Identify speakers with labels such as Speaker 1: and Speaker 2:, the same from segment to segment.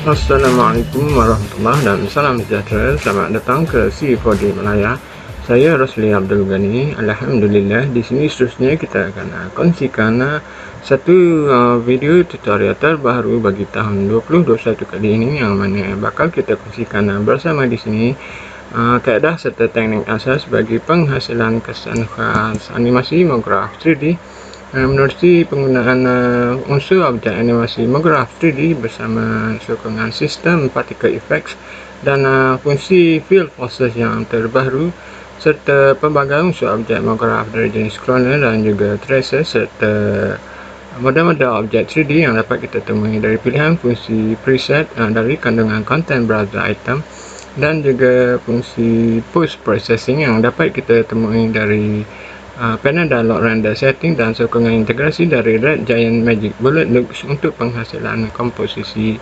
Speaker 1: Assalamualaikum warahmatullahi dan salam sejahtera. Selamat datang ke C4D Malaya. Saya Rosli Abdul Ghani. Alhamdulillah, di sini seterusnya kita akan kongsikan satu video tutorial terbaru bagi tahun 2021 kali ini, yang mana bakal kita kongsikan bersama di sini kaedah serta teknik asas bagi penghasilan kesan khas animasi monograf 3D menerusi penggunaan unsur objek animasi monograf 3D bersama sokongan sistem particle effects dan fungsi field forces yang terbaru, serta pelbagai unsur objek monograf dari jenis cloner dan juga tracer, serta model-model objek 3D yang dapat kita temui dari pilihan fungsi preset dari kandungan content browser item, dan juga fungsi post processing yang dapat kita temui dari panel dialog render setting dan sokongan integrasi dari Red Giant Magic Bullet Looks untuk penghasilan komposisi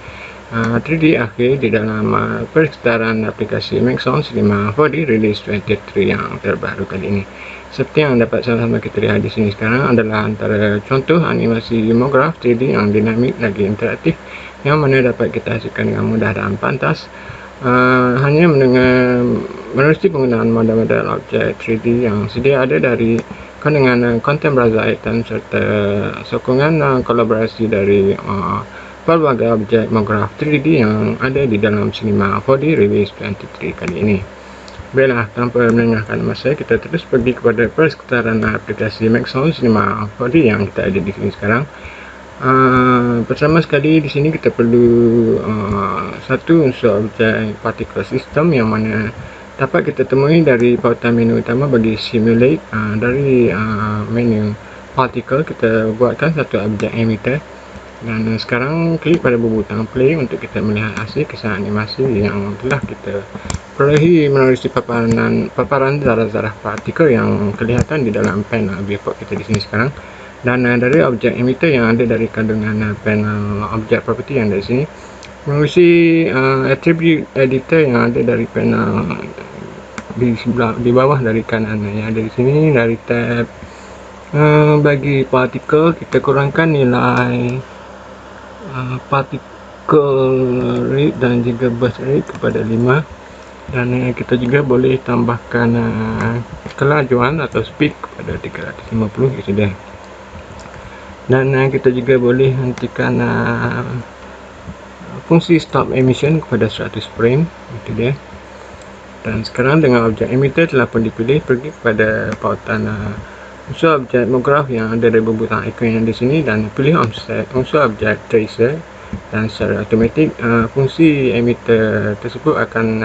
Speaker 1: 3D akhir di dalam persekitaran aplikasi Maxon Cinema 4D Release 23 yang terbaru kali ini. Seperti yang dapat sama-sama kita lihat di sini sekarang adalah antara contoh animasi monograf 3D yang dinamik lagi interaktif, yang mana dapat kita hasilkan dengan mudah dan pantas hanya menerusi penggunaan model-model objek 3D yang sedia ada dari kandungan content browser item, serta sokongan kolaborasi dari pelbagai objek monograf 3D yang ada di dalam Cinema 4D Release 23 kali ini. Baiklah, tanpa melengahkan masa, kita terus pergi kepada persekitaran aplikasi Maxon Cinema 4D yang kita ada di sini sekarang. Pertama sekali di sini kita perlu satu unsur objek particle system, yang mana dapat kita temui dari pautan menu utama bagi simulate. Dari menu particle kita buatkan satu objek emitter, dan sekarang klik pada butang play untuk kita melihat hasil kesan animasi yang telah kita perolehi menerusi paparan zarah-zarah partikel yang kelihatan di dalam panel viewport kita di sini sekarang. Dan dari objek emitter yang ada dari kandungan panel objek property yang dari sini, menerusi attribute editor yang ada dari panel di bawah dari kanan yang ada di sini, dari tab bagi particle, kita kurangkan nilai particle rate dan juga burst rate kepada 5, dan kita juga boleh tambahkan kelajuan atau speed kepada 350 itu dia. Dan kita juga boleh hentikan fungsi stop emission kepada 100 frame, itu dia. Dan sekarang dengan objek emitter telah pun dipilih, pergi kepada pautan unsur objek monograf yang ada dari butang icon yang di sini, dan pilih unsur objek tracer, dan secara automatik fungsi emitter tersebut akan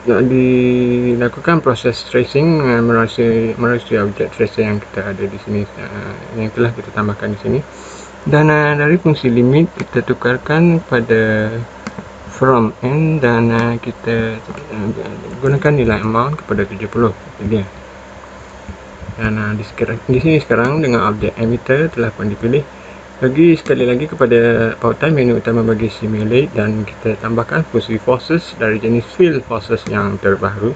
Speaker 1: dilakukan proses tracing melalui objek tracer yang kita ada di sini, yang telah kita tambahkan di sini. Dan dari fungsi limit kita tukarkan pada from end, dan kita gunakan nilai amount kepada 70, itu dia. Dan di sini sekarang dengan objek emitter telah pun dipilih, pergi sekali lagi kepada pautan menu utama bagi simulate, dan kita tambahkan fungsi forces dari jenis field forces yang terbaru,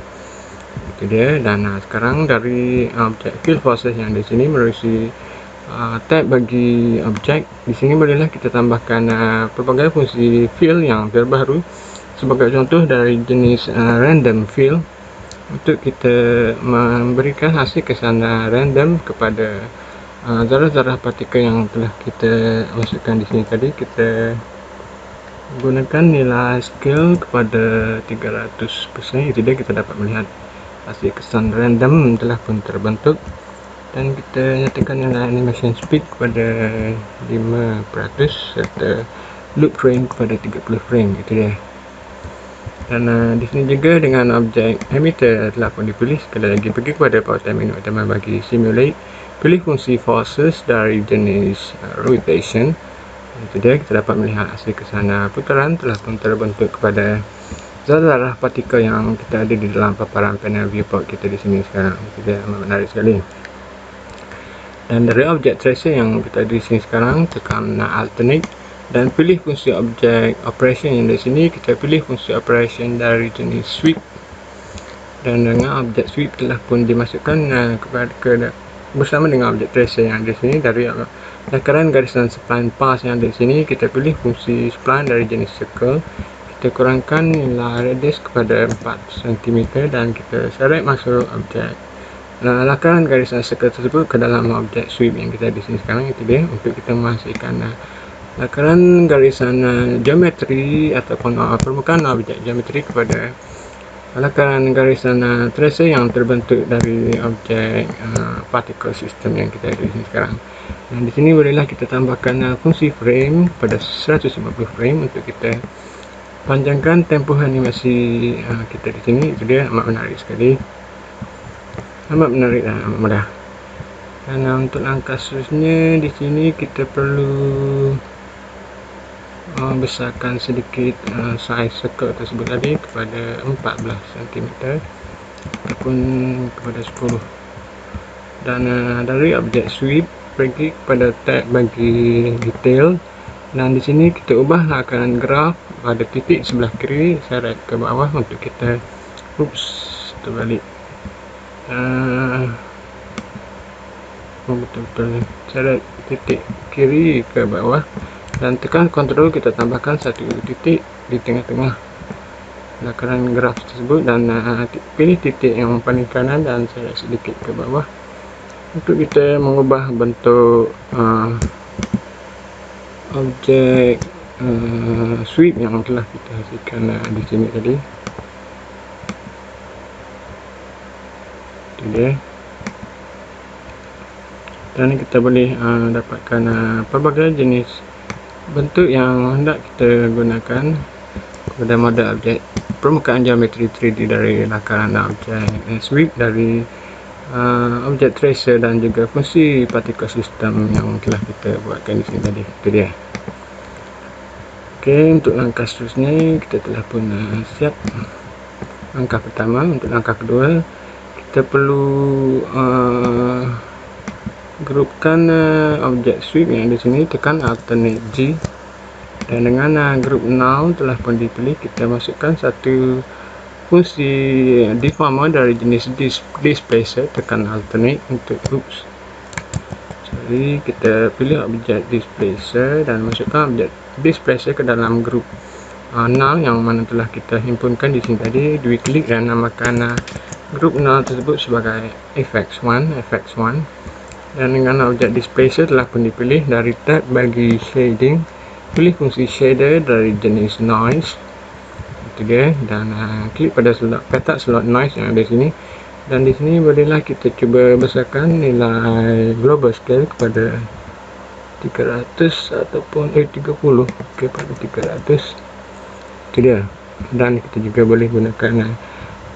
Speaker 1: itu dia. Dan sekarang dari objek field forces yang di sini menerusi tab bagi objek, di sini bolehlah kita tambahkan pelbagai fungsi field yang terbaru, sebagai contoh dari jenis random field, untuk kita memberikan hasil kesan random kepada zarah-zarah partikel yang telah kita masukkan di sini tadi. Kita gunakan nilai scale kepada 300%, itu dia. Kita dapat melihat hasil kesan random telah pun terbentuk, dan kita nyatakan nilai animation speed kepada 5%, serta loop frame kepada 30 frame, itu dia. Dan di sini juga dengan objek emitter telah pun dipilih, sekali lagi pergi kepada pautan menu utama bagi simulate, pilih fungsi forces dari jenis rotation, itu dia. Kita dapat melihat hasil kesan putaran telah pun terbentuk kepada zarah-zarah partikel yang kita ada di dalam paparan panel viewport kita di sini sekarang, itu dia. Menarik sekali. Dan dari objek tracer yang kita ada di sini sekarang, tekan alternate dan pilih fungsi objek operation yang di sini. Kita pilih fungsi operation dari jenis sweep, dan dengan objek sweep telah pun dimasukkan bersama dengan objek tracer yang di sini dari lakaran garisan spline pass yang ada di sini, kita pilih fungsi spline dari jenis circle, kita kurangkan nilai radius kepada 4 cm dan kita seret masuk objek lakaran garisan circle tersebut ke dalam objek sweep yang kita di sini sekarang. Itu dia untuk kita menghasilkan lakaran garisan geometri ataupun permukaan objek geometri kepada lakaran garisan tracer yang terbentuk dari objek particle system yang kita ada di sini sekarang. Dan di sini bolehlah kita tambahkan fungsi frame pada 150 frame untuk kita panjangkan tempoh animasi kita di sini. Itu dia, amat menarik sekali, amat menarik dan amat mudah. Dan untuk langkah seterusnya di sini kita perlu besarkan sedikit size circle tersebut tadi kepada 14 cm ataupun kepada 10. Dan dari objek sweep pergi kepada tab bagi detail, dan di sini kita ubah lakaran graf pada titik sebelah kiri, seret ke bawah untuk kita terbalik. Betul-betul seret titik kiri ke bawah dan tekan kontrol, kita tambahkan satu titik di tengah-tengah lakaran graf tersebut dan pilih titik yang paling kanan dan seret sedikit ke bawah untuk kita mengubah bentuk objek sweep yang telah kita hasilkan di sini tadi. Itu dia. Dan kita boleh dapatkan pelbagai jenis bentuk yang hendak kita gunakan pada model objek permukaan geometri 3D dari lakaran objek sweep, dari objek tracer dan juga fungsi particle system yang telah kita buatkan di sini tadi. Itu dia. Oke, untuk langkah seterusnya kita telah pun siap langkah pertama. Untuk langkah kedua kita perlu grupkan objek sweep yang di sini, tekan alternate G, dan dengan grup null telah pun dipilih, kita masukkan satu fungsi deformer dari jenis displacer, tekan alternate untuk jadi kita pilih objek displacer dan masukkan objek displacer ke dalam grup null yang mana telah kita himpunkan di sini tadi. Dua klik dan namakan grup null tersebut sebagai fx1. Dan dengan objek displacer telah pun dipilih, dari tab bagi shading pilih fungsi shader dari jenis noise. Itu dia, dan klik pada petak slot noise yang ada di sini, dan di sini bolehlah kita cuba besarkan nilai global scale kepada 300 ataupun 30 kepada 300. Itu dia. Dan kita juga boleh gunakan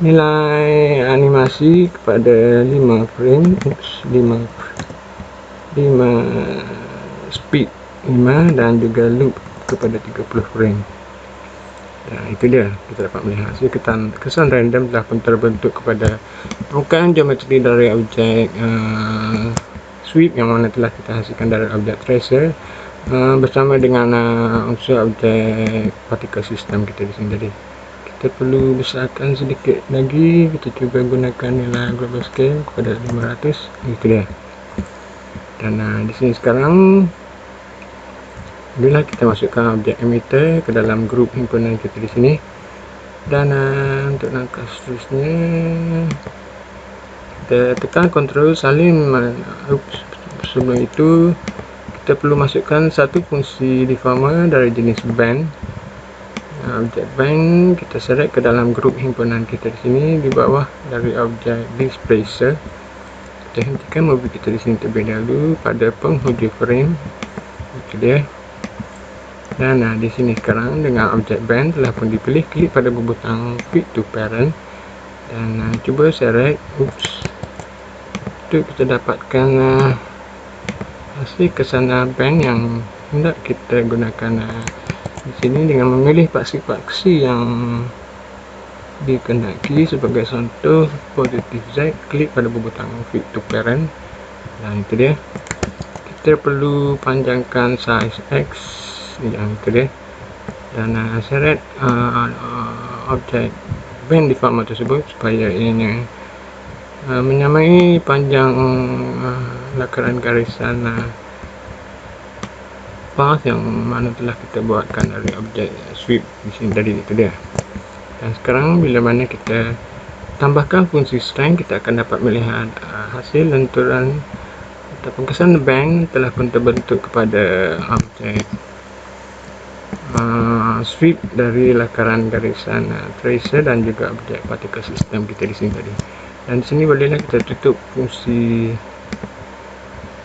Speaker 1: nilai animasi kepada 5 frame, 5 speed 5, dan juga loop kepada 30 frame. Dan itu dia, kita dapat melihat hasil kesan random telah pun terbentuk kepada permukaan geometri dari objek sweep yang mana telah kita hasilkan dari objek tracer bersama dengan unsur objek particle system kita di sini tadi. Kita perlu besarkan sedikit lagi, kita cuba gunakan nilai global scale kepada 500. Itu dia. Dan di sini sekarang bila kita masukkan objek emitter ke dalam grup himpunan kita di sini, dan untuk langkah seterusnya kita tekan kontrol salin. Sebelum itu kita perlu masukkan satu fungsi deformer dari jenis band. Objek band kita seret ke dalam grup himpunan kita di sini di bawah dari objek displacer. Kita hentikan movie kita di sini terlebih dahulu pada penghujung frame. Itu dia. Dan di sini sekarang dengan objek band telah pun dipilih, klik pada butang fit to parent dan cuba seret untuk kita dapatkan hasil kesan band yang hendak kita gunakan di sini dengan memilih paksi-paksi yang dikehendaki. Sebagai contoh positif Z, klik pada butang fit to parent, dan itu dia. Kita perlu panjangkan size X yang itu dia, dan seret objek band deformer tersebut supaya ini menyamai panjang lakaran garisan path yang mana telah kita buatkan dari objek sweep di sini tadi. Itu dia. Dan sekarang bila mana kita tambahkan fungsi string, kita akan dapat melihat hasil lenturan ataupun kesan bank telah pun terbentuk kepada objek sweep dari lakaran garisan tracer dan juga objek particle system kita di sini tadi. Dan di sini bolehlah kita tutup fungsi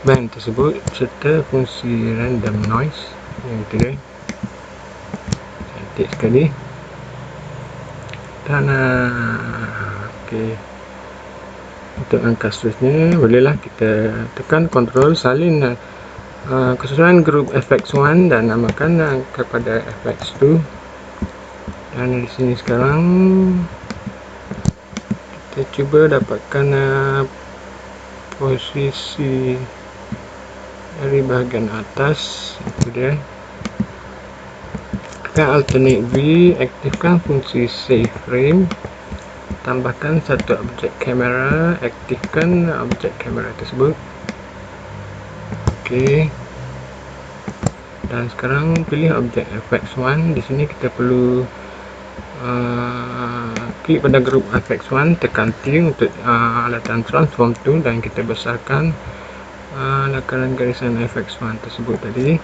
Speaker 1: band tersebut serta fungsi random noise yang itu dia. Cantik sekali. Dan okey, untuk angka seterusnya bolehlah kita tekan control salin kesesuaian grup FX1 dan namakan kepada FX2. Dan di sini sekarang kita cuba dapatkan posisi dari bahagian atas. Itu dia. Tekan alternate V, aktifkan fungsi save frame, tambahkan satu objek kamera, aktifkan objek kamera tersebut. Okey. Dan sekarang pilih objek FX1. Di sini kita perlu klik pada grup FX1, tekan T untuk alatan transform tool dan kita besarkan lakaran garisan FX1 tersebut tadi.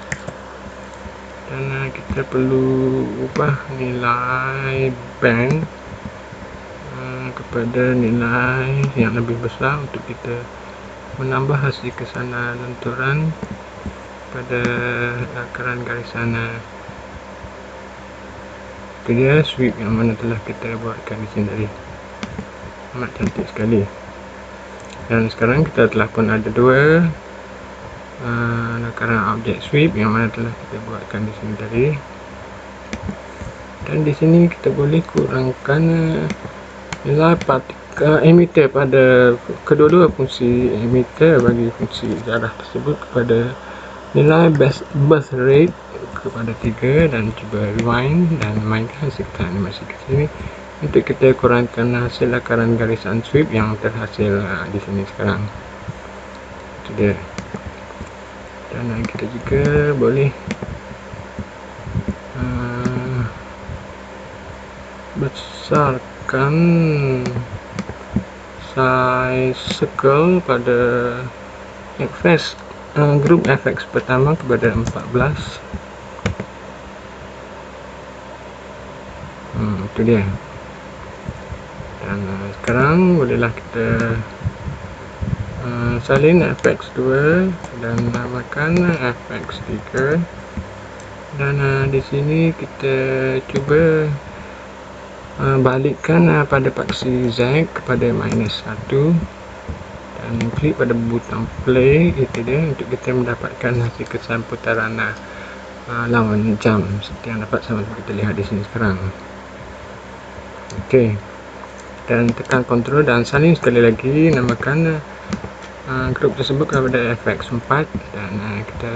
Speaker 1: Dan kita perlu ubah nilai band kepada nilai yang lebih besar untuk kita menambah hasil kesan lenturan pada lakaran garisan itu dia sweep yang mana telah kita buatkan di sini tadi. Amat cantik sekali. Dan sekarang kita telah pun ada dua lakaran objek sweep yang mana telah kita buatkan di sini tadi. Dan di sini kita boleh kurangkan nilai partikel emitter pada kedua-dua fungsi emitter bagi fungsi jarah tersebut kepada nilai birth rate kepada 3 dan cuba rewind dan mainkan hasilkan animasi ke sini untuk kita kurangkan hasil lakaran garisan sweep yang terhasil di sini sekarang. Itu dia. Dan kita juga boleh besarkan size circle pada FX grup FX pertama kepada 14. Itu dia. Dan sekarang bolehlah kita salin FX2 dan namakan FX3. Dan di sini kita cuba balikkan pada paksi Z kepada -1 dan klik pada butang play. Itu dia untuk kita mendapatkan hasil kesan putaran lawan jam seperti yang dapat sama-sama kita lihat di sini sekarang. Okey. Dan tekan control dan salin sekali lagi, namakan grup tersebut kepada FX4 dan kita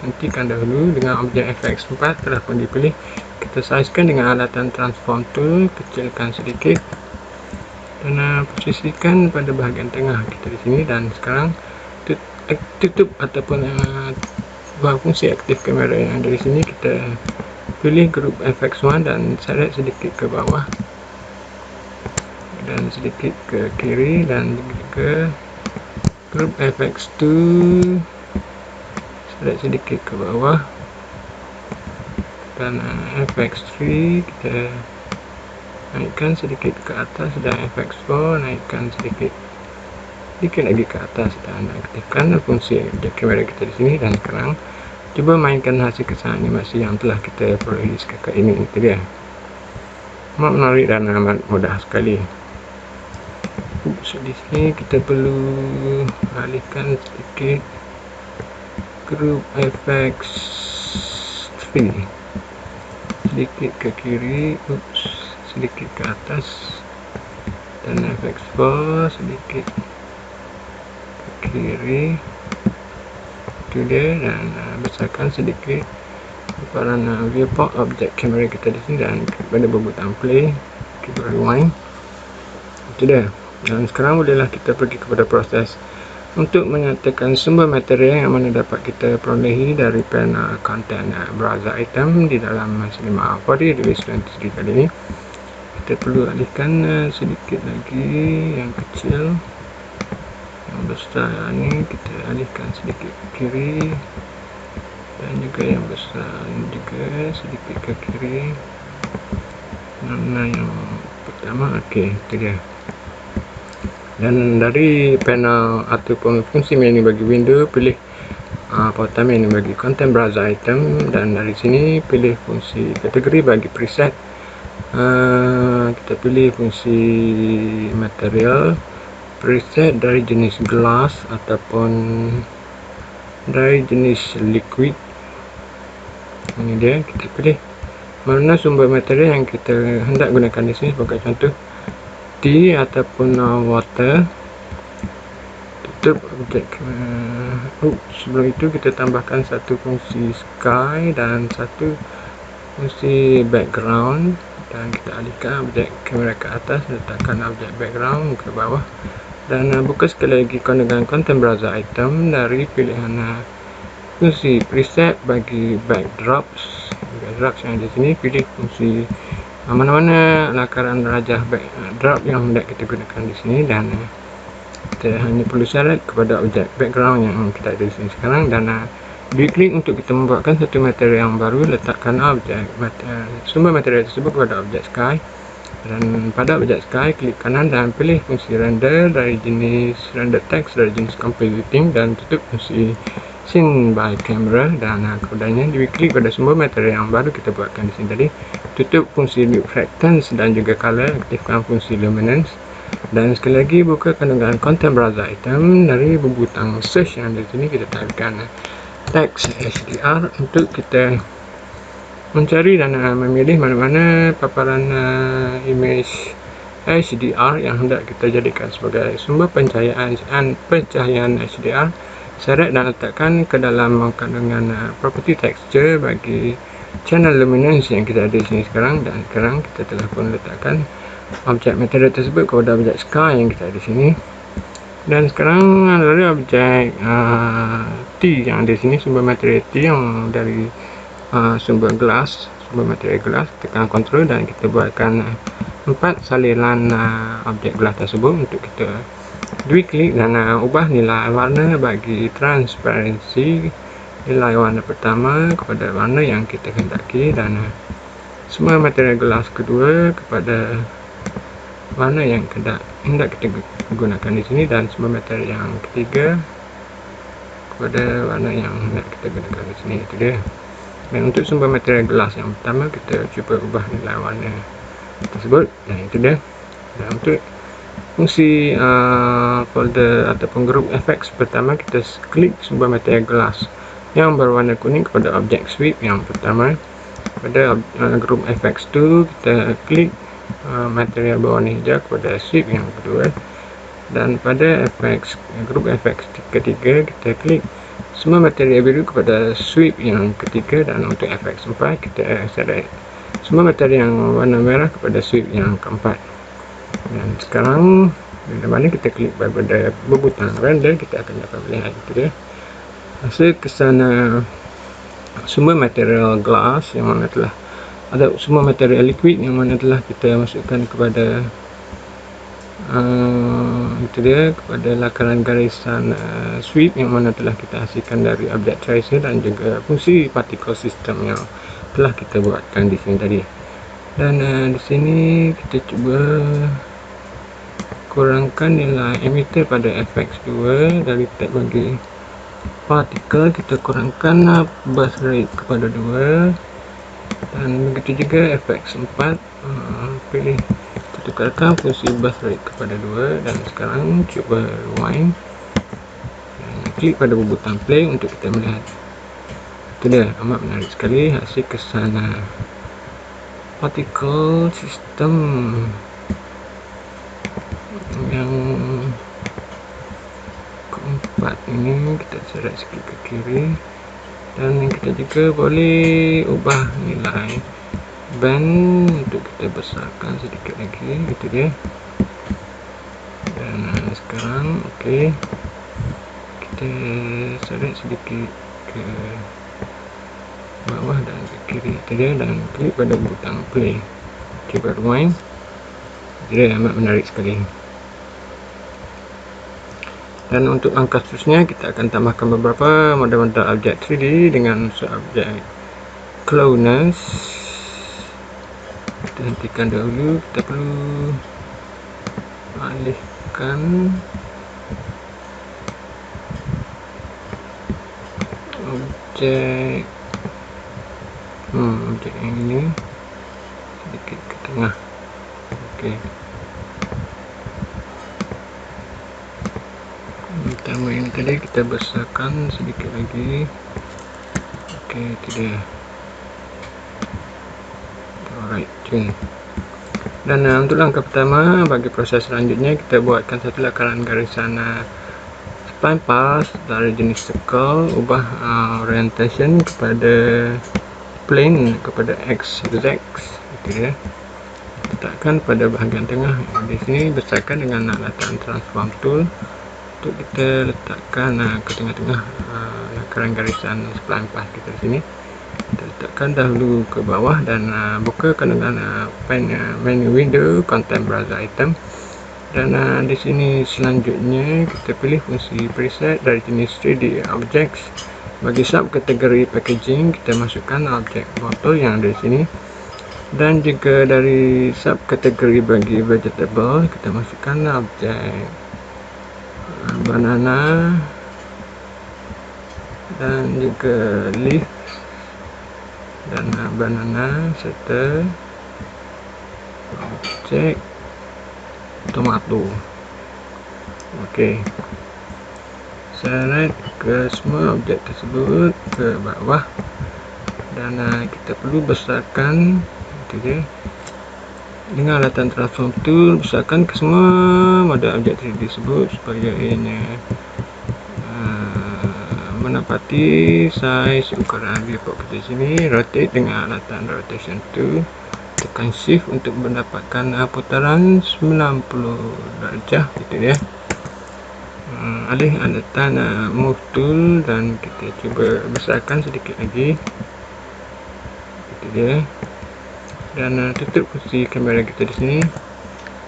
Speaker 1: hentikan dahulu dengan objek FX4 telah pun dipilih. Kita sizekan dengan alatan transform tool, kecilkan sedikit dan posisikan pada bahagian tengah kita di sini. Dan sekarang tutup ataupun fungsi aktif kamera yang dari sini, kita pilih grup FX1 dan seret sedikit ke bawah dan sedikit ke kiri, dan juga grup FX2 seret sedikit ke bawah, dan FX3 kita naikkan sedikit ke atas, dan FX4 naikkan sedikit lagi ke atas, dan aktifkan fungsi objek kamera kita di sini. Dan sekarang cuba mainkan hasil kesan animasi yang telah kita perolehi setakat ini. Itu dia. Amat menarik dan amat mudah sekali. So, di sini kita perlu alihkan sedikit grup FX3 sedikit ke kiri, sedikit ke atas, dan FX4 sedikit ke kiri. Itu dia. Dan besarkan sedikit ukuran viewport objek kamera kita di sini dan pada butang play, kita rewind. Itu dia. Dan sekarang bolehlah kita pergi kepada proses untuk menyatakan sumber material yang mana dapat kita perolehi dari panel content browser item di dalam Cinema 4D Release 23 kali ini. Kita perlu alihkan sedikit lagi yang kecil, yang besar ini kita alihkan sedikit ke kiri, dan juga yang besar ini juga sedikit ke kiri. Mana yang pertama? Okey, itu dia. Dan dari panel ataupun fungsi menu bagi window, pilih pautan menu bagi content browser item, dan dari sini pilih fungsi kategori bagi preset. Kita pilih fungsi material preset dari jenis glass ataupun dari jenis liquid. Ini dia, kita pilih mana sumber material yang kita hendak gunakan di sini. Sebagai contoh, tea ataupun water. Tutup objek. Sebelum itu kita tambahkan satu fungsi sky dan satu fungsi background, dan kita alihkan objek kamera ke atas, letakkan objek background ke bawah, dan buka sekali lagi dengan content browser item. Dari pilihan fungsi preset bagi backdrops yang di sini, pilih fungsi mana-mana lakaran rajah backdrop yang hendak kita gunakan di sini, dan kita hanya perlu syarat kepada objek background yang kita ada di sini sekarang, dan diklik untuk kita membuatkan satu material yang baru. Letakkan objek sumber material tersebut pada objek sky, dan pada objek sky klik kanan dan pilih fungsi render dari jenis render text dari jenis compositing, dan tutup fungsi scene by camera, dan kemudiannya diklik pada sumber material yang baru kita buatkan di sini tadi. Tutup fungsi reflectance dan juga color, aktifkan fungsi luminance, dan sekali lagi buka kandungan content browser item. Dari butang search yang di sini kita typekan teks HDR untuk kita mencari dan memilih mana-mana paparan image HDR yang hendak kita jadikan sebagai sumber pencahayaan HDR. Seret dan letakkan ke dalam kandungan property texture bagi channel luminance yang kita ada di sini sekarang, dan sekarang kita telah pun letakkan objek material tersebut kepada objek sky yang kita ada di sini. Dan sekarang dari objek T yang ada di sini, sumber material T yang dari sumber material glass, tekan control dan kita buatkan 4 saliran objek glass tersebut untuk kita klik dan ubah nilai warna bagi transparansi nilai warna pertama kepada warna yang kita hendaki, dan semua material glass kedua kepada warna yang hendak kita gunakan di sini, dan semua material yang ketiga kepada warna yang hendak kita gunakan di sini. Itu dia. Dan untuk sumber material gelas yang pertama, kita cuba ubah nilai warna tersebut, dan itu dia. Dan untuk fungsi folder ataupun grup effects pertama, kita klik sumber material gelas yang berwarna kuning kepada objek sweep yang pertama. Pada grup effects tu, kita klik material berwarna hijau kepada sweep yang kedua, dan pada grup effects ketiga, kita klik semua material biru kepada sweep yang ketiga, dan untuk effects 4 kita select semua material yang warna merah kepada sweep yang keempat. Dan sekarang bila mana kita klik pada butang render, kita akan dapat melihat itu dia hasil kesan sumber material glass yang mana telah ada semua material liquid yang mana telah kita masukkan kepada itu dia, kepada lakaran garisan sweep yang mana telah kita hasilkan dari objek tracer dan juga fungsi particle system yang telah kita buatkan di sini tadi. Dan di sini kita cuba kurangkan nilai emitter pada FX2 dari tab bagi particle, kita kurangkan burst rate kepada 2, dan begitu juga FX4 pilih tukarkan fungsi burst rate kepada 2, dan sekarang cuba rewind dan klik pada butang play untuk kita melihat. Itu dia, amat menarik sekali hasil kesan particle system yang keempat ini. Kita seret sikit ke kiri, dan kita juga boleh ubah nilai band untuk kita besarkan sedikit lagi. Itu dia. Dan sekarang okey, kita seret sedikit ke bawah dan ke kiri saja dan klik pada butang play. Coba rewind. Jadi amat menarik sekali. Dan untuk langkah seterusnya kita akan tambahkan beberapa model-model objek 3D dengan objek closeness. Kita hentikan dahulu. Kita perlu alihkan objek objek yang ini sedikit ke tengah. Okey, pertama ini tadi kita besarkan sedikit lagi. Okey, itu dia. Alright, tune. Dan untuk langkah pertama bagi proses selanjutnya kita buatkan satu lakaran garisan spline path dari jenis circle, ubah orientation kepada plane, kepada x-z, itu dia. Letakkan pada bahagian tengah. Di sini besarkan dengan latan transform tool untuk kita letakkan ke tengah-tengah lakaran garisan spline path kita di sini. Kita letakkan dahulu ke bawah dan bukakan dengan menu window content browser item. Dan di sini selanjutnya kita pilih fungsi preset dari jenis 3D objects. Bagi subkategori packaging kita masukkan objek botol yang ada di sini, dan juga dari subkategori bagi vegetable kita masukkan objek banana dan juga leaf dan banana serta objek tomato. Okey, seret ke semua objek tersebut ke bawah dan kita perlu besarkan itu dia dengan alatan transform tool. Besarkan ke semua model objek 3D tersebut supaya ianya menepati saiz ukuran viewport kita di sini. Rotate dengan alatan rotation tool. Tekan shift untuk mendapatkan putaran 90 darjah, itu dia. Alih alatan move tool dan kita cuba besarkan sedikit lagi, itu dia. Dan tutup fungsi kamera kita di sini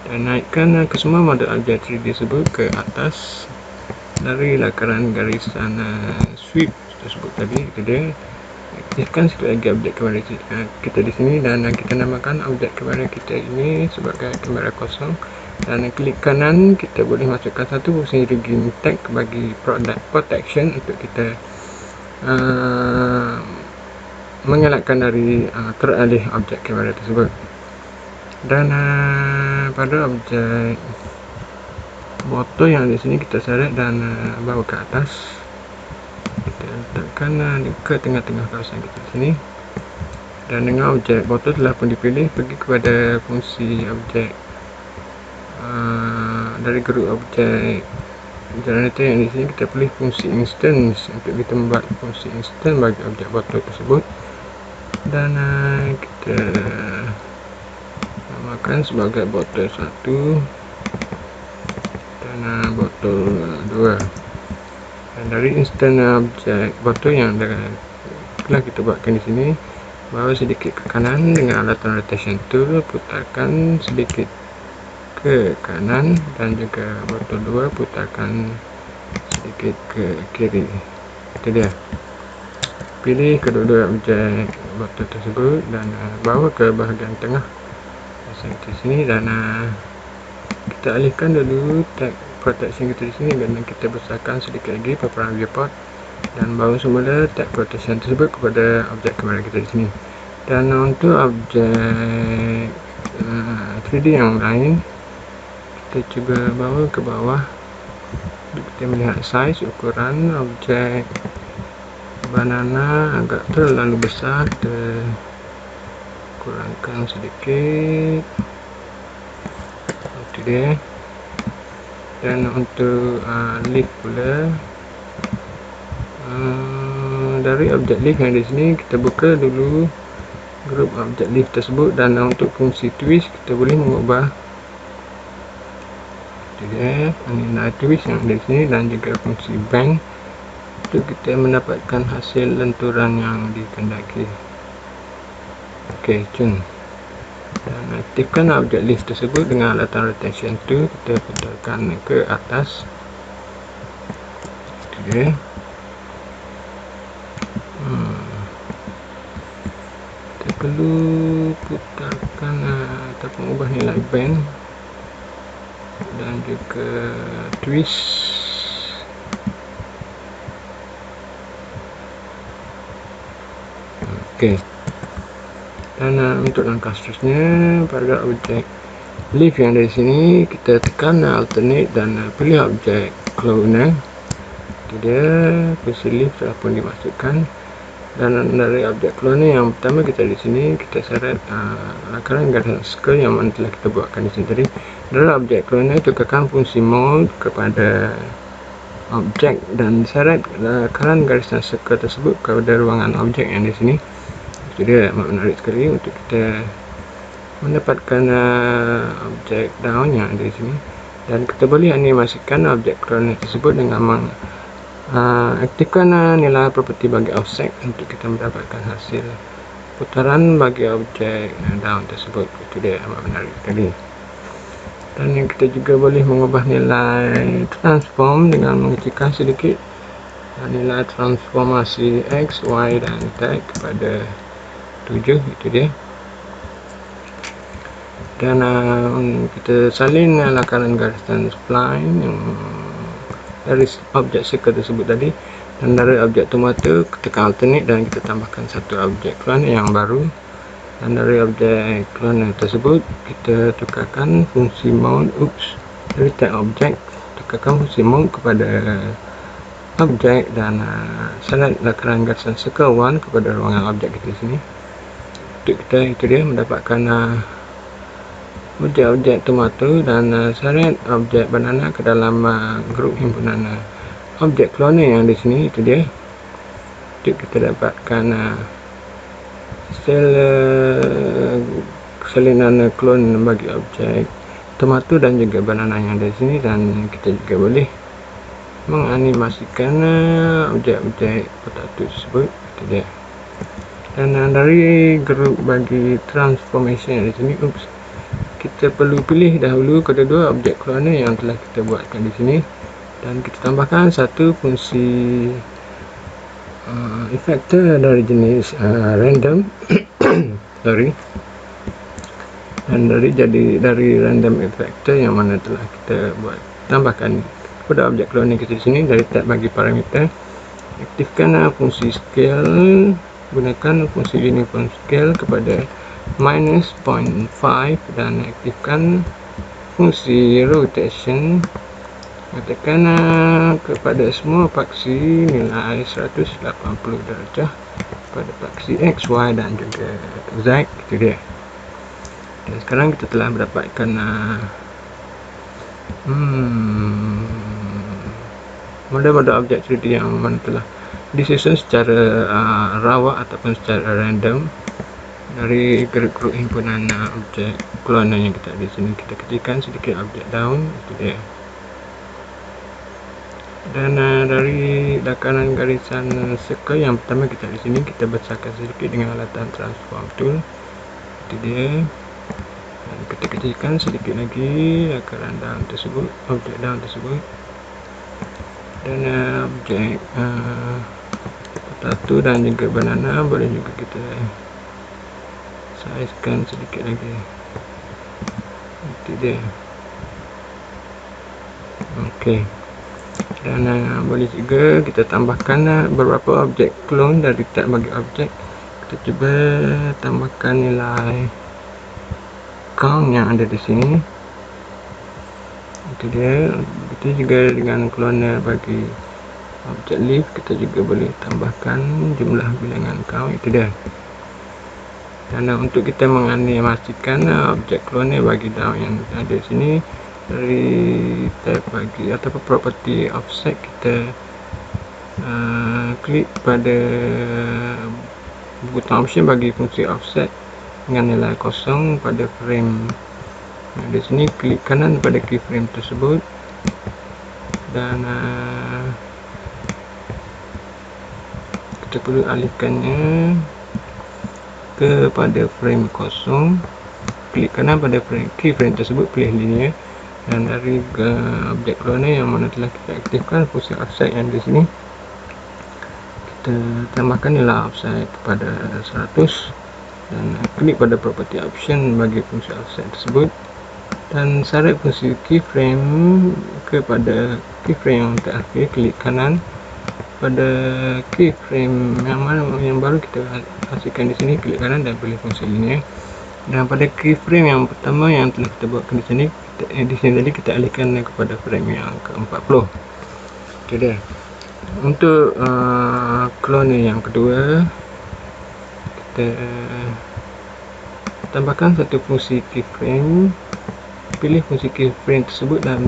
Speaker 1: dan naikkan ke semua model objek 3D tersebut ke atas dari lakaran garisan sweep tersebut tadi, itu dia. Aktifkan sekali lagi objek kamera kita di sini dan kita namakan objek kamera kita ini sebagai kamera kosong. Dan klik kanan kita boleh masukkan satu fungsi rigging tag bagi product protection untuk kita mengelakkan dari teralih objek kamera tersebut. Dan pada objek botol yang di sini kita seret dan bawa ke atas. Kita letakkan ke tengah-tengah kawasan kita di sini. Dan dengan objek botol telah pun dipilih, pergi kepada fungsi objek dari grup objek generator yang di sini kita pilih fungsi instance untuk kita membuat fungsi instance bagi objek botol tersebut. Dan kita namakan sebagai botol 1 dan botol 2. Dan dari instant objek botol yang telah kita buatkan di sini, bawa sedikit ke kanan dengan alatan rotation tool, putarkan sedikit ke kanan dan juga botol 2 putarkan sedikit ke kiri, itu dia. Pilih kedua-dua objek botol tersebut dan bawa ke bahagian tengah di sini dan kita alihkan dulu tag protection kita di sini dan kita besarkan sedikit lagi paparan viewport dan bawa semula tag protection tersebut kepada objek kamera kita di sini. Dan untuk objek 3D yang lain kita cuba bawa ke bawah untuk kita melihat saiz ukuran objek banana agak terlalu besar, kita kurangkan sedikit, itu dia. Dan untuk leaf pula, dari objek leaf yang di sini kita buka dulu grup objek leaf tersebut dan untuk fungsi twist kita boleh mengubah dia nilai twist yang di sini dan juga fungsi bend untuk kita mendapatkan hasil lenturan yang dikehendaki. Okey, cun. Dan aktifkan objek list tersebut dengan alatan rotation tool. Kita putarkan ke atas. Okey. Kita perlu putarkan ataupun ubah nilai band dan juga twist. Okey. Dan untuk langkah seterusnya, pada objek leaf yang dari sini, kita tekan alternate dan pilih objek cloner. Itu dia, fungsi leaf telah pun dimasukkan. Dan dari objek cloner yang pertama kita di sini, kita seret lakaran garisan circle yang mana telah kita buatkan di sini tadi. Dari objek cloner, tukarkan fungsi mold kepada objek dan seret lakaran garisan circle tersebut kepada ruangan objek yang di sini. Itu dia, amat menarik sekali untuk kita mendapatkan objek down yang ada di sini. Dan kita boleh animasikan objek cloner tersebut dengan aktifkan nilai property bagi offset untuk kita mendapatkan hasil putaran bagi objek down tersebut. Itu dia, amat menarik sekali. Dan yang kita juga boleh mengubah nilai transform dengan mengecilkan sedikit nilai transformasi X, Y dan Z kepada 7. Itu dia. Dan kita salin lakaran garisan spline yang dari objek circle tersebut tadi. Dan dari objek tomato, tekan alternate dan kita tambahkan satu objek cloner yang baru. Dan dari objek cloner tersebut, kita tukarkan fungsi mount. Dari tag objek, tukarkan fungsi mount kepada objek dan seret lakaran garisan circle 1 kepada ruangan objek kita di sini. Untuk kita, itu dia, mendapatkan objek-objek tomato dan seret objek banana ke dalam grup himpunan objek cloner yang di sini. Itu dia, untuk kita dapatkan salinan clone bagi objek tomato dan juga banana yang di sini. Dan kita juga boleh menganimasikan objek-objek potato tersebut. Itu dia. Dan dari grup bagi transformation di sini, kita perlu pilih dahulu kedua objek cloner yang telah kita buatkan di sini, dan kita tambahkan satu fungsi effector dari jenis random. Sorry. Dan dari random effector yang mana telah kita tambahkan pada objek cloner kita di sini. Dari tab bagi parameter, aktifkan fungsi scale, gunakan fungsi uniform scale kepada -0.5 dan aktifkan fungsi rotation, katakan kepada semua paksi nilai 180 darjah pada paksi X, Y dan juga Z. Itu dia. Dan sekarang kita telah mendapatkan model-model objek 3D yang mana telah disusun secara rawak ataupun secara random dari grup himpunan objek cloner yang kita ada di sini. Kita kecilkan sedikit objek down. Itu dia. Dan dari lakaran garisan circle yang pertama kita di sini, kita besarkan sedikit dengan alatan transform tool. Itu dia. Dan kita kecilkan sedikit lagi lakaran down tersebut, objek down tersebut. Dan objek potato dan juga banana boleh juga kita sizekan sedikit lagi. Itu dia. Okey. Dan boleh juga kita tambahkan beberapa objek clone dari tab bagi objek. Kita cuba tambahkan nilai count yang ada di sini. Itu dia. Begitu juga dengan cloner bagi objek leaf, kita juga boleh tambahkan jumlah bilangan count. Itu dia. Dan untuk kita menganimasikan objek cloner bagi down yang ada di sini, dari tab bagi atau property offset, kita klik pada butang option bagi fungsi offset dengan nilai 0 pada frame. Di sini klik kanan pada keyframe tersebut dan kita perlu alihkannya kepada frame kosong. Klik kanan pada keyframe tersebut, pilih linear, dan dari objek cloner yang mana telah kita aktifkan fungsi offset yang di sini, kita tambahkan nilai offset kepada 100 dan klik pada property option bagi fungsi offset tersebut, dan syarat fungsi keyframe kepada keyframe yang terakhir. Klik kanan pada keyframe yang mana yang baru kita hasilkan di sini, klik kanan dan pilih fungsi linear. Dan pada keyframe yang pertama yang telah kita buatkan di sini, tadi kita alihkan kepada frame yang ke-40. Itu dia. Untuk cloner yang kedua, kita tambahkan satu fungsi keyframe. Pilih fungsi keyframe tersebut dan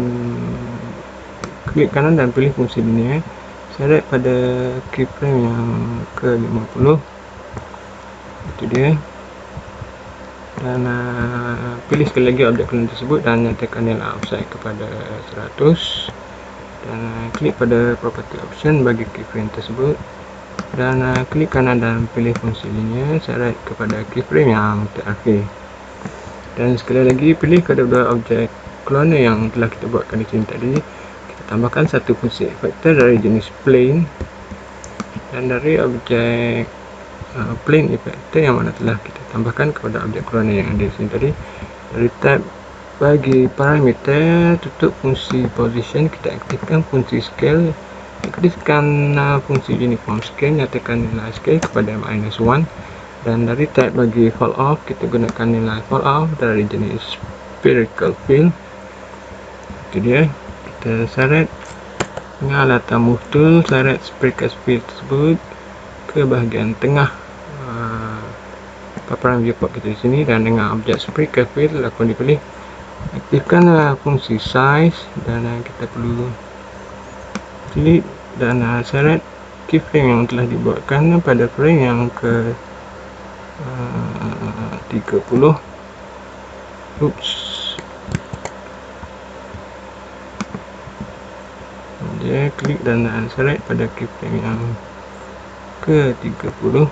Speaker 1: klik kanan dan pilih fungsi linear. Syarat pada keyframe yang ke-50. Itu dia. Dan pilih sekali lagi objek cloner tersebut dan nyatakan nilai offset kepada 100, dan klik pada property option bagi keyframe tersebut, dan klik kanan dan pilih fungsi linear syarat kepada keyframe yang terakhir. Dan sekali lagi pilih kedua objek cloner yang telah kita buatkan di sini tadi. Kita tambahkan satu fungsi effector dari jenis plane, dan dari objek plane effector yang mana telah kita tambahkan kepada objek cloner yang ada di sini tadi. Dari tab bagi parameter, tutup fungsi position, kita aktifkan fungsi scale, aktifkan fungsi uniform scale, nyatakan nilai scale kepada -1, dan dari tab bagi fall off, kita gunakan nilai fall off dari jenis spherical fill. Itu dia. Kita syarat dengan alatan move tool, syarat spherical fill tersebut ke bahagian tengah paparan viewport kita di sini, dan dengan objek spherical fill akan dipilih. Aktifkan fungsi size, dan kita perlu klik dan syarat keyframe yang telah dibuatkan pada frame yang ke 30. Dia klik dan syarat pada keyframe yang ke 30,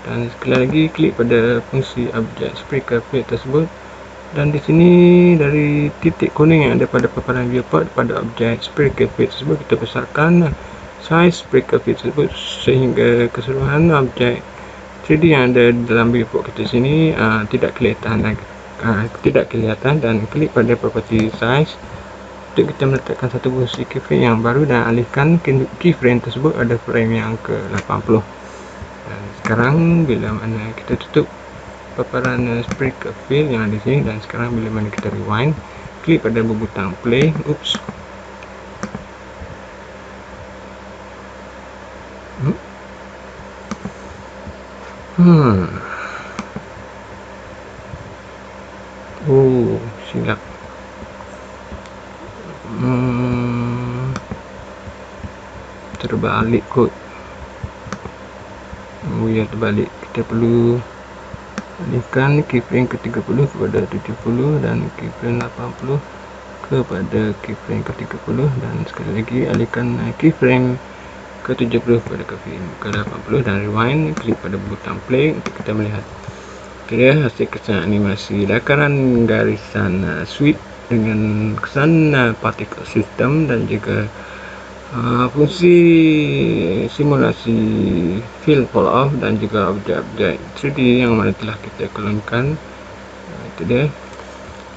Speaker 1: dan sekali lagi klik pada fungsi objek spherical fill tersebut, dan di sini dari titik kuning yang ada pada paparan viewport pada objek spherical fill tersebut, kita besarkan size spherical fill tersebut sehingga keseluruhan objek 3D yang ada dalam viewport kita sini tidak kelihatan, dan klik pada property size untuk kita meletakkan satu fungsi keyframe yang baru dan alihkan keyframe tersebut ada frame yang ke-80. Dan sekarang bila mana kita tutup paparan spherical fill yang ada di sini, dan sekarang bila mana kita rewind, klik pada butang play. Silap. Terbalik kot. Ya, terbalik. Kita perlu alihkan keyframe ke-30 kepada 70, dan keyframe 80 kepada keyframe ke-30, dan sekali lagi alihkan keyframe ke-70 kepada keyframe ke-80, dan rewind. Klik pada butang play untuk kita melihat hasil kesan animasi dakaran garisan sweep dengan kesan particle system, dan juga fungsi simulasi fill fall off, dan juga objek-objek 3D yang mana telah kita klonkan. Itu dia.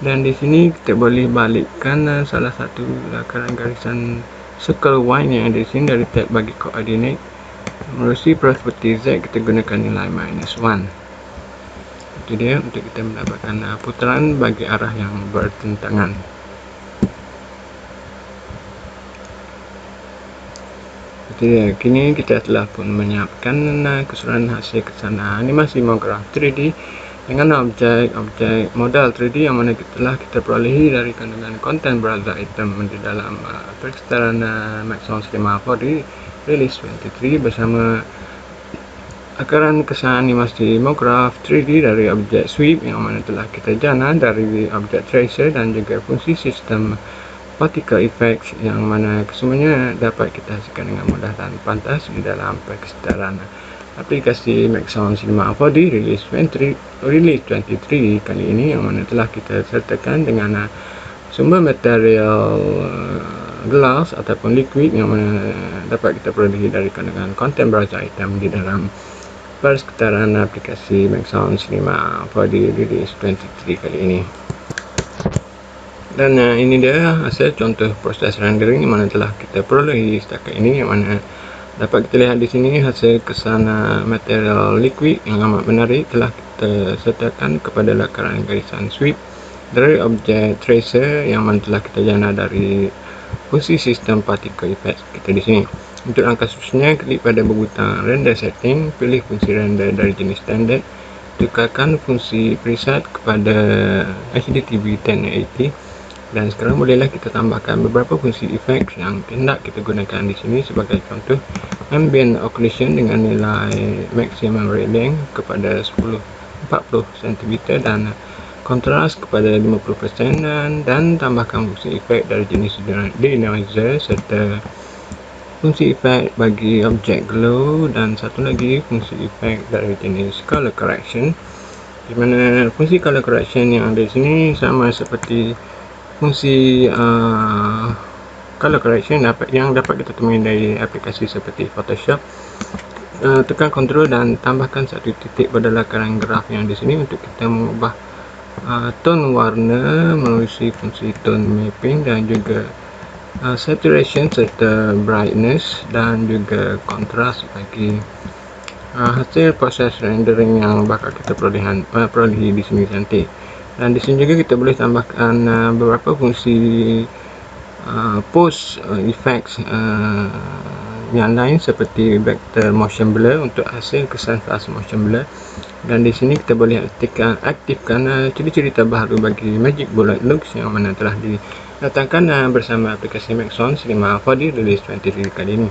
Speaker 1: Dan di sini kita boleh balikkan salah satu dakaran garisan circle Y yang ada di sini dari tab bagi koordinat. Melalui property Z, kita gunakan nilai -1. Itu dia untuk kita mendapatkan putaran bagi arah yang bertentangan. Itu dia. Kini kita telah pun menyiapkan keseluruhan hasil kesan animasi monograf 3D dengan objek-objek modal 3D yang mana telah kita perolehi dari kandungan konten browser item di dalam persekitaran Maxon Cinema 4D Release 23 bersama akaran kesan animasi monograf 3D dari objek sweep yang mana telah kita jana dari objek tracer, dan juga fungsi sistem particle effects yang mana kesemuanya dapat kita hasilkan dengan mudah dan pantas di dalam persekitaran aplikasi Maxon Cinema 4D release 23 kali ini, yang mana telah kita sertakan dengan sumber material glass ataupun liquid yang mana dapat kita perolehi dari kandungan content browser item di dalam persekitaran aplikasi Maxon Cinema 4D release 23 kali ini. Dan ini dia hasil contoh proses rendering yang mana telah kita perolehi setakat ini, yang mana dapat kita lihat di sini hasil kesan material liquid yang amat menarik telah kita sertakan kepada lakaran garisan sweep dari objek tracer yang mana telah kita jana dari fungsi sistem particle effect kita di sini. Untuk langkah seterusnya, klik pada butang render setting, pilih fungsi render dari jenis standard, tukarkan fungsi preset kepada HDTV 1080. Dan sekarang bolehlah kita tambahkan beberapa fungsi efek yang hendak kita gunakan di sini, sebagai contoh ambient occlusion dengan nilai maximum rate length kepada 40 cm dan kontras kepada 50%, dan tambahkan fungsi efek dari jenis denoiser serta fungsi efek bagi objek glow, dan satu lagi fungsi efek dari jenis color correction, di mana fungsi color correction yang ada di sini sama seperti fungsi color correction yang dapat kita temui dari aplikasi seperti Photoshop. Tekan Ctrl dan tambahkan satu titik pada lakaran graf yang di sini untuk kita mengubah tone warna melalui fungsi tone mapping, dan juga saturation serta brightness, dan juga kontras bagi hasil proses rendering yang bakal kita perolehi di sini cantik. Dan di sini juga kita boleh tambahkan beberapa fungsi post effects yang lain seperti vector motion blur untuk hasil kesan fast motion blur. Dan di sini kita boleh aktifkan ciri-ciri terbaru bagi Magic Bullet Looks yang mana telah didatangkan bersama aplikasi Maxon Cinema 4D release 23 kali ini.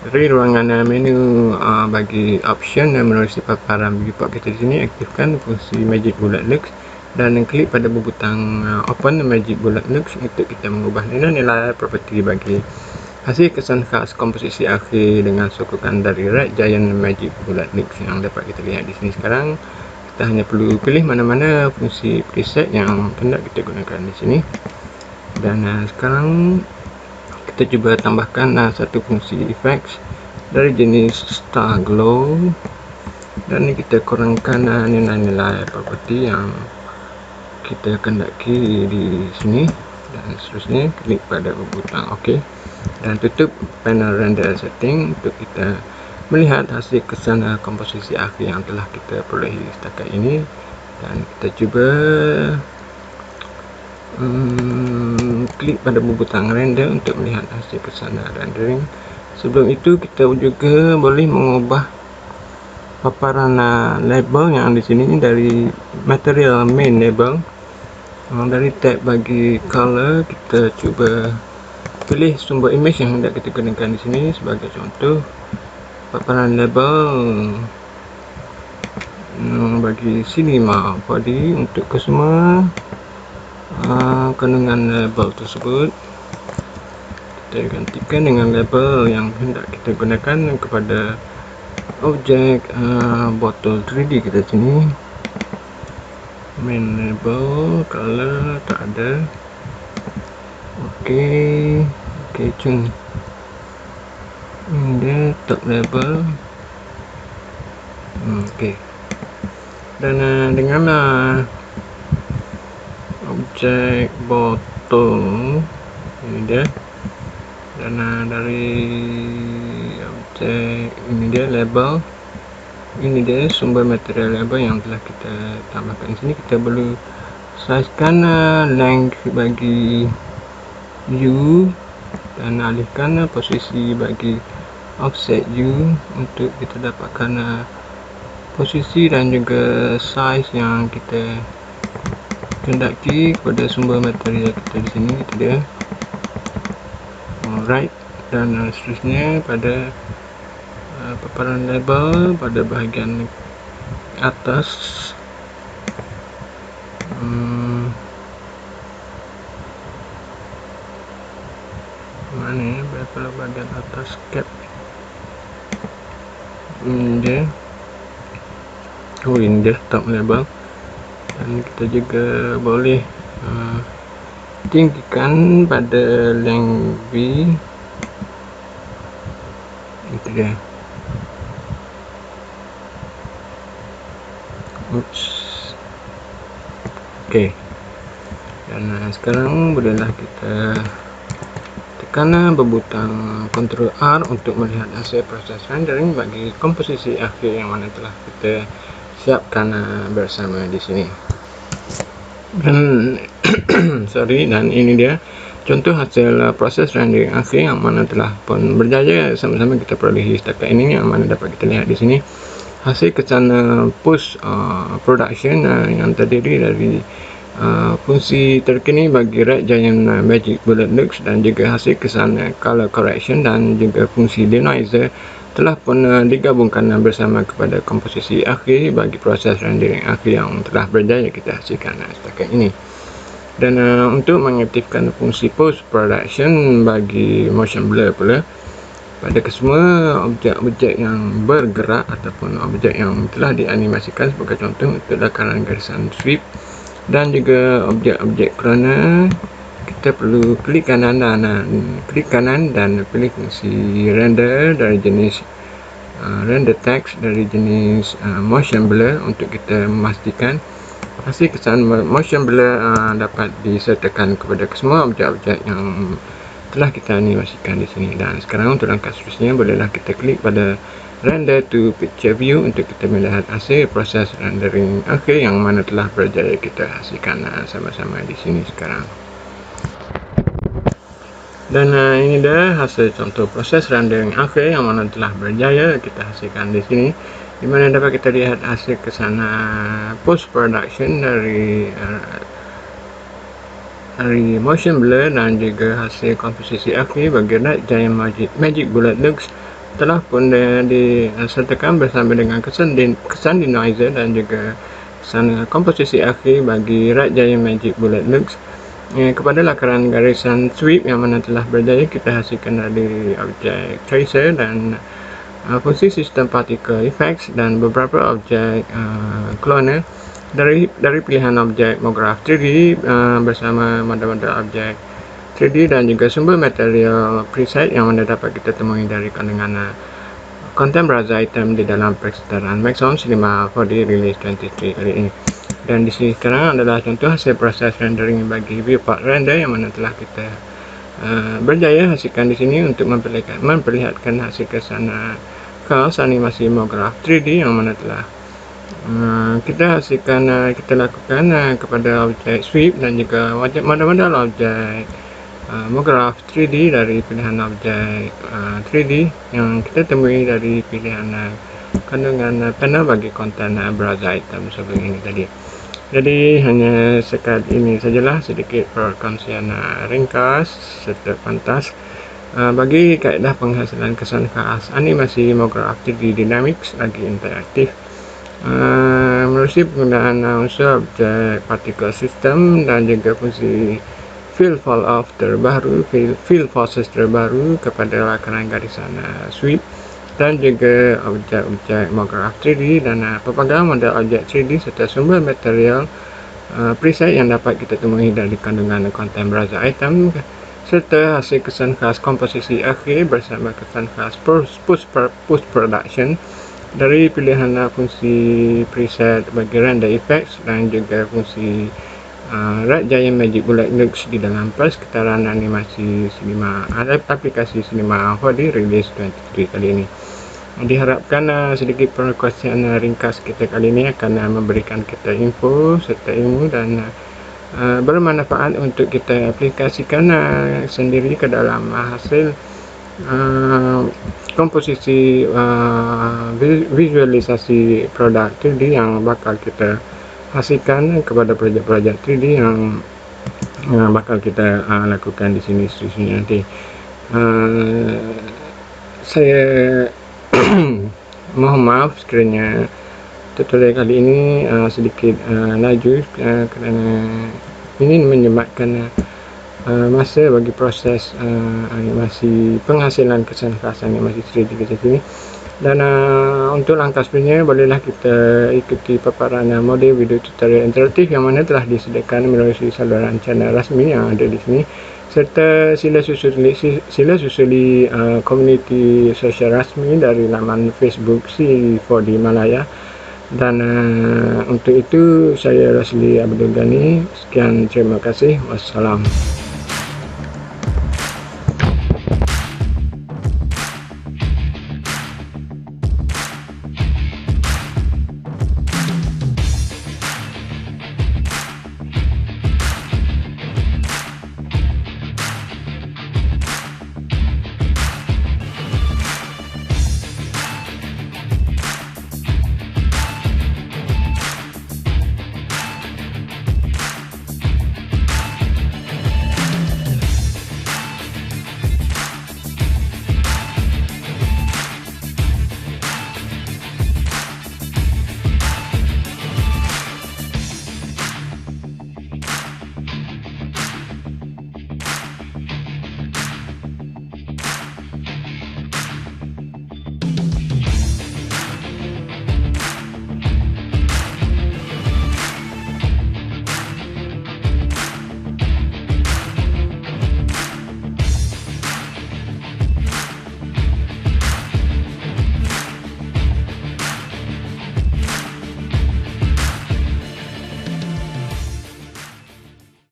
Speaker 1: Dari ruangan menu bagi option menerusi paparan viewport kita di sini, aktifkan fungsi Magic Bullet Looks dan klik pada butang open Magic Bullet Looks untuk kita mengubah nilai-nilai properti bagi hasil kesan khas komposisi akhir dengan sokongan dari Red Giant Magic Bullet Looks yang dapat kita lihat di sini sekarang. Kita hanya perlu pilih mana-mana fungsi preset yang hendak kita gunakan di sini. Dan sekarang kita cuba tambahkan satu fungsi effects dari jenis Star Glow, dan ini kita kurangkan nilai-nilai properti yang kita kendaki di sini, dan seterusnya klik pada butang OK dan tutup panel render setting untuk kita melihat hasil kesan komposisi akhir yang telah kita perolehi setakat ini. Dan kita cuba klik pada butang render untuk melihat hasil kesan rendering. Sebelum itu kita juga boleh mengubah paparan label yang di sini dari material main label. Dari tab bagi color, kita cuba pilih sumber image yang hendak kita gunakan di sini, sebagai contoh paparan label bagi Cinema 4D untuk kesemua kandungan label tersebut. Kita gantikan dengan label yang hendak kita gunakan kepada objek botol 3D kita sini. Main label color tak ada. Okey, cun. Ini dia top label. Okey. Dan dengan objek botol ini dia, dan dari objek ini dia label, ini dia sumber material label yang telah kita tambahkan di sini. Kita perlu sizekan length bagi U dan alihkan posisi bagi offset U untuk kita dapatkan posisi dan juga size yang kita kendaki kepada sumber material kita di sini. Itu dia. Alright, dan seterusnya pada paparan label pada bahagian atas, ni kalau bahagian atas cap dia ini dia top label, dan kita juga boleh tinggikan pada length V, itu dia. Okey, dan sekarang bolehlah kita tekan berbutang Ctrl R untuk melihat hasil proses rendering bagi komposisi akhir yang mana telah kita siapkan bersama di sini. Dan dan ini dia contoh hasil proses rendering akhir yang mana telah pun berjaya sama-sama kita perolehi setakat ini, yang mana dapat kita lihat di sini hasil kesan post production yang terdiri dari fungsi terkini bagi Red Giant Magic Bullet Lux, dan juga hasil kesan color correction dan juga fungsi denoiser telah pun digabungkan bersama kepada komposisi akhir bagi proses rendering akhir yang telah berjaya kita hasilkan setakat ini. Dan untuk mengaktifkan fungsi post production bagi motion blur pula pada kesemua objek-objek yang bergerak ataupun objek yang telah dianimasikan, sebagai contoh untuk lakaran garisan sweep dan juga objek-objek corner, kita perlu klik kanan dan pilih fungsi render dari jenis render text dari jenis motion blur untuk kita memastikan hasil kesan motion blur dapat disertakan kepada semua objek-objek yang telah kita animasikan di sini. Dan sekarang untuk langkah seterusnya, bolehlah kita klik pada render to picture view untuk kita melihat hasil proses rendering akhir yang mana telah berjaya kita hasilkan sama-sama di sini sekarang. Dan ini dia hasil contoh proses rendering akhir yang mana telah berjaya kita hasilkan di sini, di mana dapat kita lihat hasil kesan post production dari motion blur dan juga hasil komposisi akhir bagi Red Giant Magic Bullet Lux telah pun disertakan bersama dengan kesan denoiser dan juga kesan komposisi akhir bagi Red Giant Magic Bullet Lux kepada lakaran garisan sweep yang mana telah berjaya kita hasilkan dari objek tracer dan fungsi sistem particle effects dan beberapa objek cloner dari pilihan objek MoGraph 3D bersama model-model objek 3D dan juga sumber material preset yang mana dapat kita temui dari kandungan content browser item di dalam persekitaran Maxon Cinema 4D Release 23 kali ini. Dan di sini sekarang adalah contoh hasil proses rendering bagi viewport render yang mana telah kita berjaya hasilkan di sini untuk memperlihatkan hasil kesan khas animasi MoGraph 3D yang mana telah kita lakukan kepada objek sweep dan juga model-model objek MoGraph 3D dari pilihan objek 3D yang kita temui dari pilihan kandungan panel bagi konten browser item sebelum ini tadi. Jadi hanya sekat ini sajalah sedikit perkongsian ringkas serta pantas bagi kaedah penghasilan kesan khas animasi MoGraph 3D Dynamics lagi interaktif melalui penggunaan unsur objek particle system dan juga fungsi field fall off terbaru, field forces terbaru kepada lakaran garisan sweep dan juga objek-objek MoGraph 3D dan pelbagai model objek 3D serta sumber material preset yang dapat kita temui dari kandungan konten browser item serta hasil kesan khas komposisi akhir bersama kesan khas post production dari pilihan fungsi preset bagi render effects dan juga fungsi Red Giant Magic Bullet Lux di dalam persekitaran animasi aplikasi Cinema 4D Release 23 kali ini. Diharapkan sedikit perkongsian ringkas kita kali ini akan memberikan kita info serta ilmu dan bermanfaat untuk kita aplikasikan sendiri ke dalam hasil komposisi visualisasi produk 3D yang bakal kita hasilkan kepada projek-projek 3D yang bakal kita lakukan di sini seterusnya nanti. Saya mohon maaf sekiranya tutorial kali ini sedikit laju kerana ingin menyempatkan masa bagi proses animasi penghasilan kesan khas animasi 3D kita sini. Dan untuk langkah sebenarnya bolehlah kita ikuti paparan model video tutorial interaktif yang mana telah disediakan melalui saluran channel rasmi yang ada di sini, serta sila susuli komuniti sosial rasmi dari laman Facebook C4D Malaya. Dan untuk itu saya Rosli Abdul Ghani, sekian, terima kasih, wassalam.